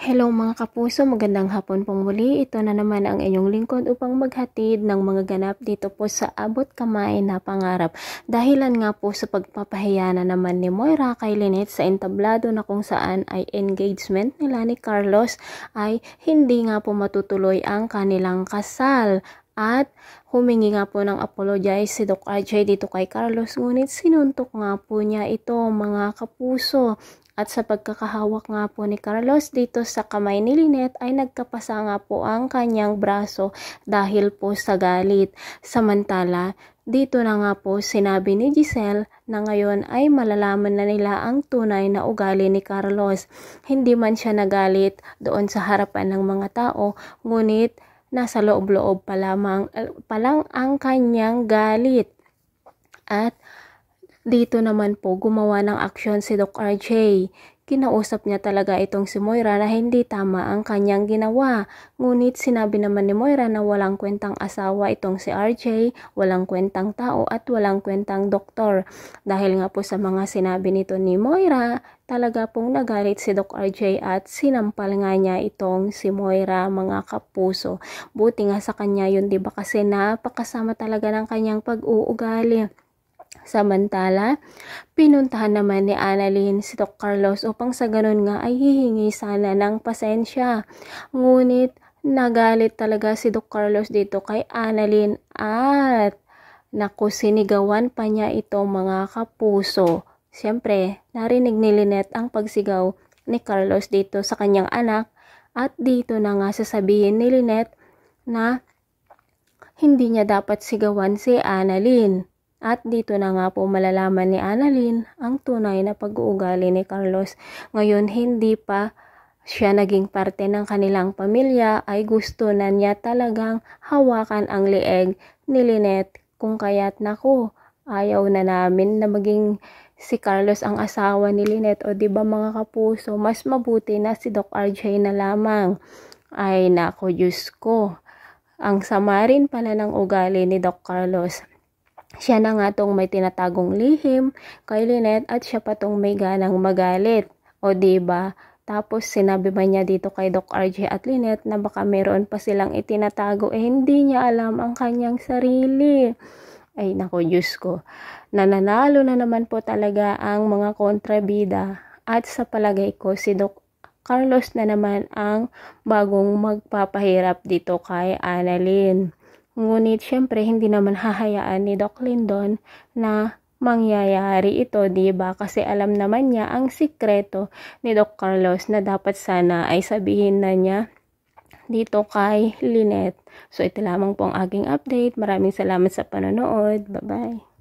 Hello mga kapuso, magandang hapon pong muli. Ito na naman ang inyong lingkod upang maghatid ng mga ganap dito po sa Abot Kamay na Pangarap. Dahilan nga po sa pagpapahiya na naman ni Moira kay Lynette sa entablado na kung saan ay engagement nila ni Carlos ay hindi nga po matutuloy ang kanilang kasal. At humingi nga po ng apologize si Doc RJ dito kay Carlos, ngunit sinuntok nga po niya ito mga kapuso. At sa pagkakahawak nga po ni Carlos dito sa kamay ni Lynette ay nagkapasa nga po ang kanyang braso dahil po sa galit. Samantala, dito na nga po sinabi ni Giselle na ngayon ay malalaman na nila ang tunay na ugali ni Carlos. Hindi man siya nagalit doon sa harapan ng mga tao, ngunit nasa loob-loob pa lang ang kanyang galit. At dito naman po gumawa ng aksyon si Doc RJ. Kinausap niya talaga itong si Moira na hindi tama ang kanyang ginawa. Ngunit sinabi naman ni Moira na walang kwentang asawa itong si RJ, walang kwentang tao at walang kwentang doktor. Dahil nga po sa mga sinabi nito ni Moira, talaga pong nagalit si Doc RJ at sinampal nga niya itong si Moira mga kapuso. Buti nga sa kanya yun, diba, kasi napakasama talaga ng kanyang pag-uugali. Samantala, pinuntahan naman ni Annalyn si Doc Carlos upang sa ganun nga ay hihingi sana ng pasensya. Ngunit nagalit talaga si Doc Carlos dito kay Annalyn at naku, sinigawan pa niya ito mga kapuso. Siyempre, narinig ni Lynette ang pagsigaw ni Carlos dito sa kanyang anak at dito na nga sasabihin ni Lynette na hindi niya dapat sigawan si Annalyn. At dito na nga po malalaman ni Annalyn ang tunay na pag-uugali ni Carlos. Ngayon hindi pa siya naging parte ng kanilang pamilya ay gusto na niya talagang hawakan ang leeg ni Lynette. Kung kaya't naku, ayaw na namin na maging si Carlos ang asawa ni Lynette. O diba mga kapuso, mas mabuti na si Doc RJ na lamang. Ay naku, Diyos ko. Ang sama rin pala ng ugali ni Doc Carlos. Siya na nga tong may tinatagong lihim kay Lynette at siya pa tong may ganang magalit. O diba? Tapos sinabi ba niya dito kay Doc RJ at Lynette na baka meron pa silang itinatago, hindi niya alam ang kanyang sarili. Ay nako, Diyos ko. Nananalo na naman po talaga ang mga kontrabida at sa palagay ko si Doc Carlos na naman ang bagong magpapahirap dito kay Annalyn. Ngunit syempre hindi naman hahayaan ni Doc Lyndon na mangyayari ito, diba? Kasi alam naman niya ang sikreto ni Doc Carlos na dapat sana ay sabihin na niya dito kay Lynette. So ito lamang po ang aking update. Maraming salamat sa panonood. Bye-bye.